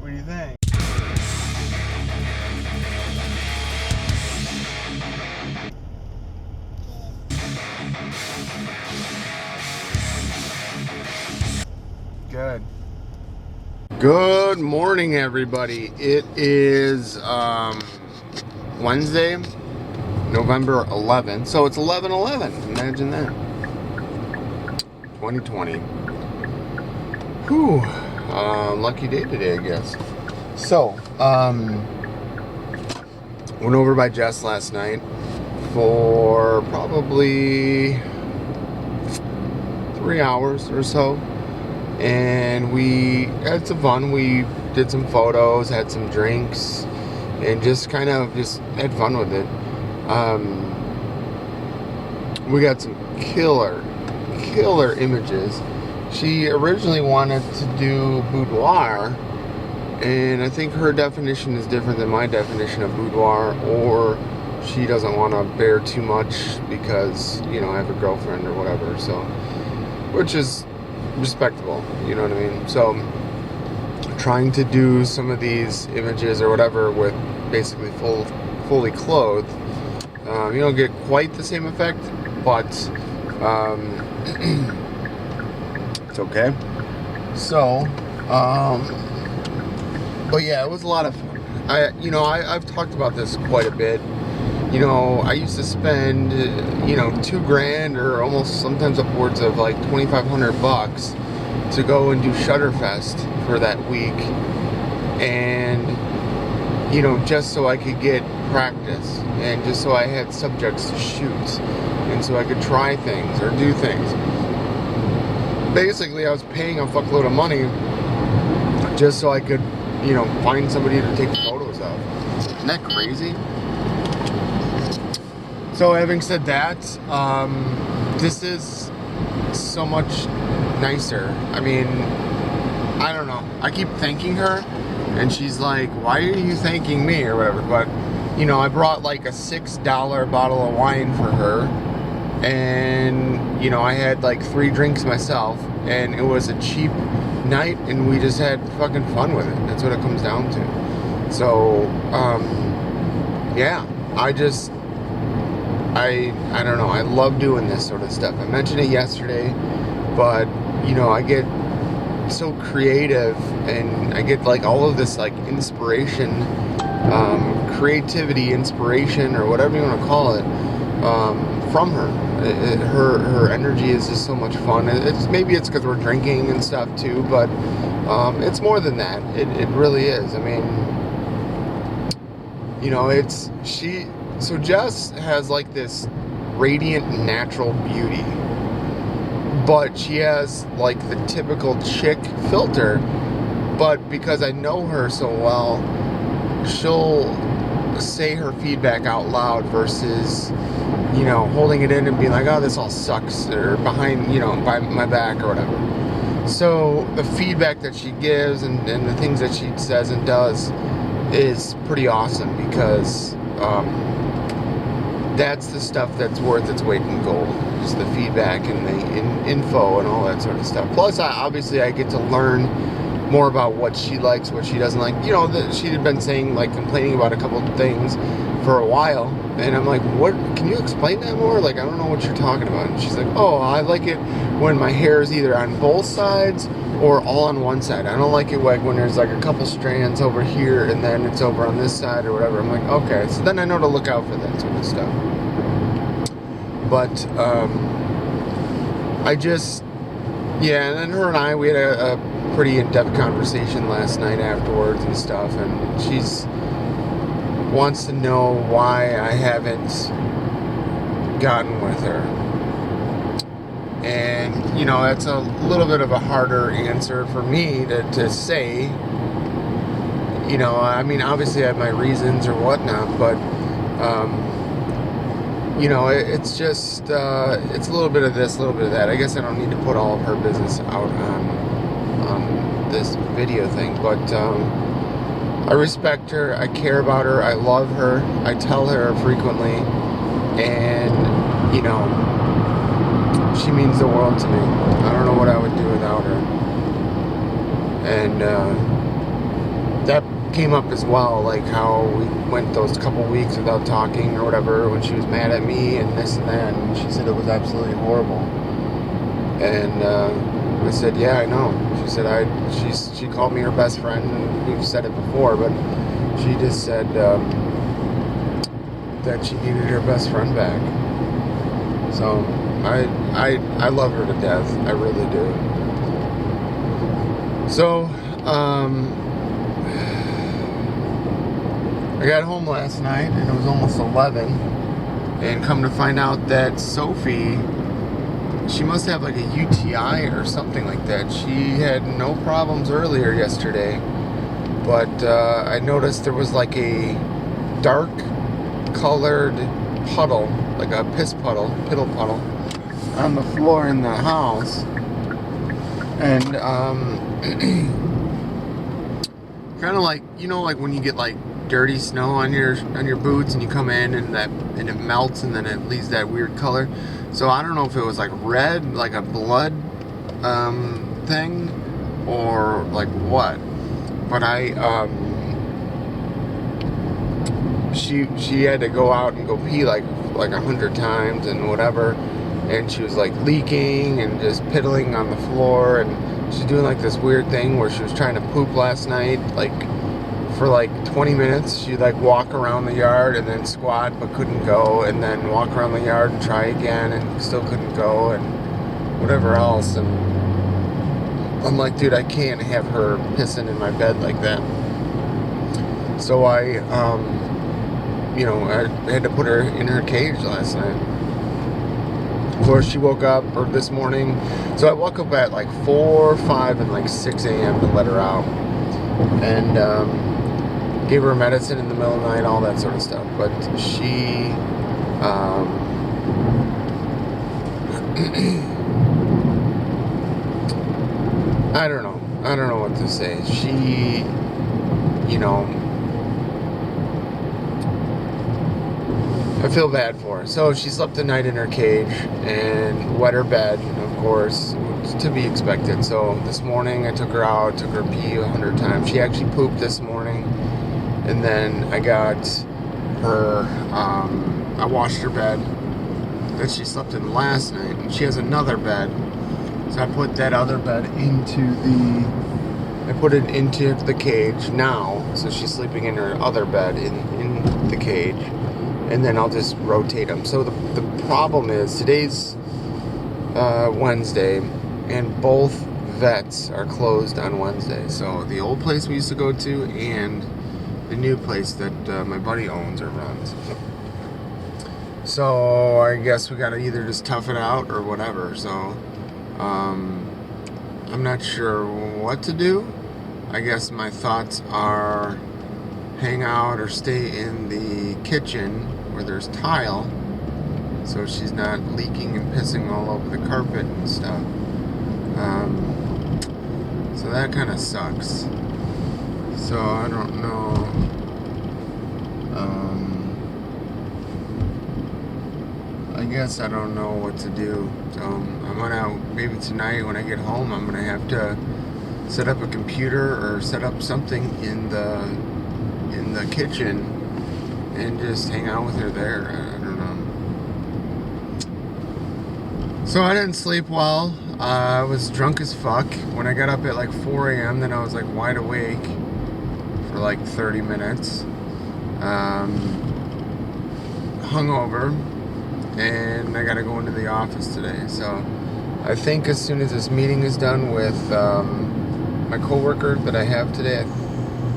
What do you think? Good. Good morning, everybody. It is Wednesday, November 11th. So it's 11/11. Imagine that. 2020. Whew. Lucky day today, I guess. So, went over by Jess last night for probably 3 hours or so. And we had some fun. We did some photos, had some drinks, and just kind of just had fun with it. We got some killer images. She originally wanted to do boudoir, and I think her definition is different than my definition of boudoir, or she doesn't want to bear too much because, you know, I have a girlfriend or whatever, so, which is respectable, you know what I mean? So, trying to do some of these images or whatever with basically fully clothed, you don't get quite the same effect, but it's okay. So, but yeah, it was a lot of fun. I've talked about this quite a bit. You know, I used to spend, $2,000 or almost sometimes upwards of like $2,500 to go and do Shutterfest for that week. And, just so I could get practice and just so I had subjects to shoot and so I could try things or do things. Basically, I was paying a fuckload of money just so I could, find somebody to take photos of. Isn't that crazy? So having said that, this is so much nicer. I mean, I don't know. I keep thanking her, and she's like, why are you thanking me or whatever? But, I brought like a $6 bottle of wine for her, and, I had like 3 drinks myself, and it was a cheap night, and we just had fucking fun with it. That's what it comes down to. So, yeah, I don't know, I love doing this sort of stuff. I mentioned it yesterday, but, I get so creative, and I get like all of this like inspiration, creativity, inspiration, or whatever you want to call it, from her. Her energy is just so much fun. Maybe it's because we're drinking and stuff too, but it's more than that. It really is. I mean, so Jess has like this radiant natural beauty, but she has like the typical chick filter. But because I know her so well, she'll say her feedback out loud versus, holding it in and being like, oh, this all sucks, or behind, by my back or whatever. So the feedback that she gives and the things that she says and does is pretty awesome, because that's the stuff that's worth its weight in gold. Just the feedback and the info and all that sort of stuff. Plus, I get to learn more about what she likes, what she doesn't like. She had been saying, like, complaining about a couple of things for a while, and I'm like, what? Can you explain that more? Like, I don't know what you're talking about. And she's like, oh, I like it when my hair is either on both sides or all on one side. I don't like it like when there's like a couple strands over here and then it's over on this side or whatever. I'm like, okay, so then I know to look out for that sort of stuff. But and then her and I, we had a pretty in-depth conversation last night afterwards and stuff, and she's wants to know why I haven't gotten with her. And, that's a little bit of a harder answer for me to say. I mean, obviously I have my reasons or whatnot, but, it's just, it's a little bit of this, a little bit of that. I guess I don't need to put all of her business out on this video thing, but, I respect her, I care about her, I love her, I tell her frequently, and, she means the world to me. I don't know what I would do without her. And, that came up as well, like how we went those couple weeks without talking or whatever when she was mad at me and this and that, and she said it was absolutely horrible. And I said, yeah, I know. She said she called me her best friend, and we've said it before, but she just said that she needed her best friend back. So I love her to death. I really do. So I got home last night and it was almost 11, and come to find out that Sophie, she must have like a UTI or something like that. She had no problems earlier yesterday, but I noticed there was like a dark colored puddle, like a piddle puddle on the floor in the house. And kind of like, you know, like when you get like dirty snow on your boots and you come in and it melts and then it leaves that weird color. So I don't know if it was like red, like a blood thing, or like what. But she had to go out and go pee like 100 times and whatever, and she was like leaking and just piddling on the floor, and she's doing like this weird thing where she was trying to poop last night, like for like 20 minutes. She'd like walk around the yard and then squat but couldn't go, and then walk around the yard and try again and still couldn't go, and whatever else. And I'm like, dude, I can't have her pissing in my bed like that. So I had to put her in her cage last night. Of course, she woke up this morning. So I woke up at like 4, 5, and like 6 a.m. to let her out. And gave her medicine in the middle of the night, all that sort of stuff. But she... I don't know. I don't know what to say. She, I feel bad for her. So she slept the night in her cage and wet her bed, of course, to be expected. So this morning I took her out, took her pee 100 times. She actually pooped this morning. And then I got her, I washed her bed that she slept in last night. And she has another bed. So I put that other bed into the cage now. So she's sleeping in her other bed in the cage. And then I'll just rotate them. So the problem is today's Wednesday, and both vets are closed on Wednesday. So the old place we used to go to and the new place that my buddy owns or runs. So I guess we gotta either just tough it out or whatever. So I'm not sure what to do. I guess my thoughts are hang out or stay in the kitchen where there's tile, so she's not leaking and pissing all over the carpet and stuff. So that kind of sucks. So I don't know. I guess I don't know what to do. So I'm gonna, maybe tonight when I get home, I'm gonna have to set up a computer or set up something in the kitchen and just hang out with her there. I don't know. So I didn't sleep well. I was drunk as fuck. When I got up at like 4 a.m., then I was like wide awake for like 30 minutes. Hungover. And I gotta go into the office today. So I think as soon as this meeting is done with my coworker that I have today,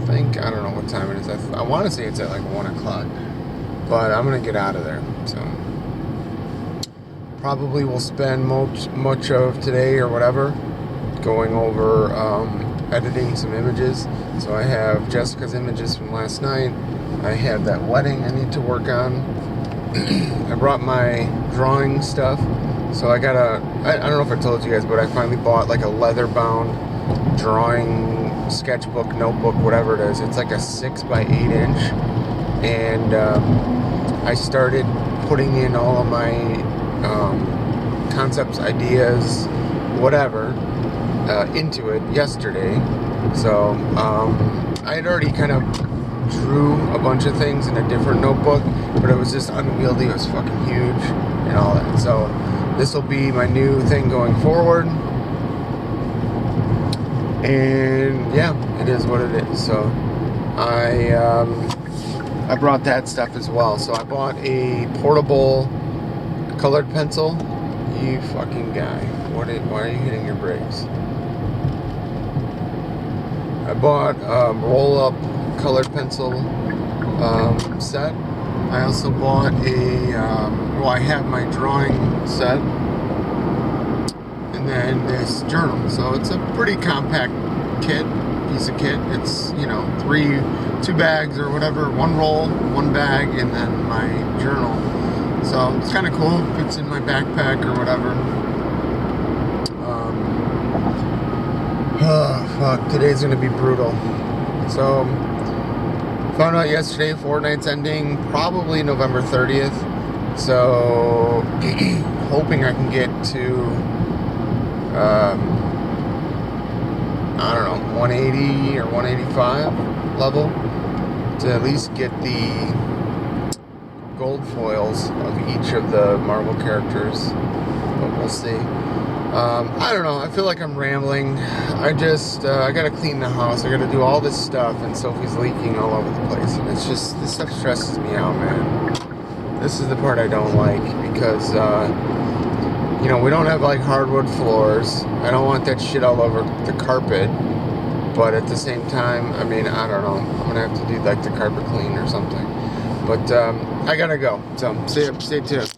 I don't know what time it is. I want to say it's at like 1 o'clock, but I'm gonna get out of there. So probably will spend much of today or whatever going over editing some images. So I have Jessica's images from last night. I have that wedding I need to work on. I brought my drawing stuff. So I got I don't know if I told you guys, but I finally bought like a leather bound drawing sketchbook, notebook, whatever it is. It's like a 6 by 8 inch, and I started putting in all of my concepts, ideas, whatever, into it yesterday. So I had already kind of drew a bunch of things in a different notebook, but it was just unwieldy. It was fucking huge and all that. So this will be my new thing going forward. And yeah, it is what it is. So I brought that stuff as well. So I bought a portable colored pencil. You fucking guy. Why are you hitting your brakes? I bought a roll-up colored pencil set. I also bought well, I have my drawing set. And then this journal. So it's a pretty compact piece of kit. It's, you know, 2 bags or whatever, 1 roll, 1 bag, and then my journal. So it's kind of cool. Fits in my backpack or whatever. Oh, fuck. Today's going to be brutal. So, found out yesterday, Fortnite's ending probably November 30th. So, hoping I can get to, I don't know, 180 or 185 level to at least get the gold foils of each of the Marvel characters, but we'll see. I don't know, I feel like I'm rambling. I gotta clean the house, I gotta do all this stuff, and Sophie's leaking all over the place, and it's just, this stuff stresses me out, man. This is the part I don't like, because, you know, we don't have, like, hardwood floors. I don't want that shit all over the carpet, but at the same time, I mean, I don't know, I'm gonna have to do, like, the carpet clean or something. But, I gotta go, so stay tuned.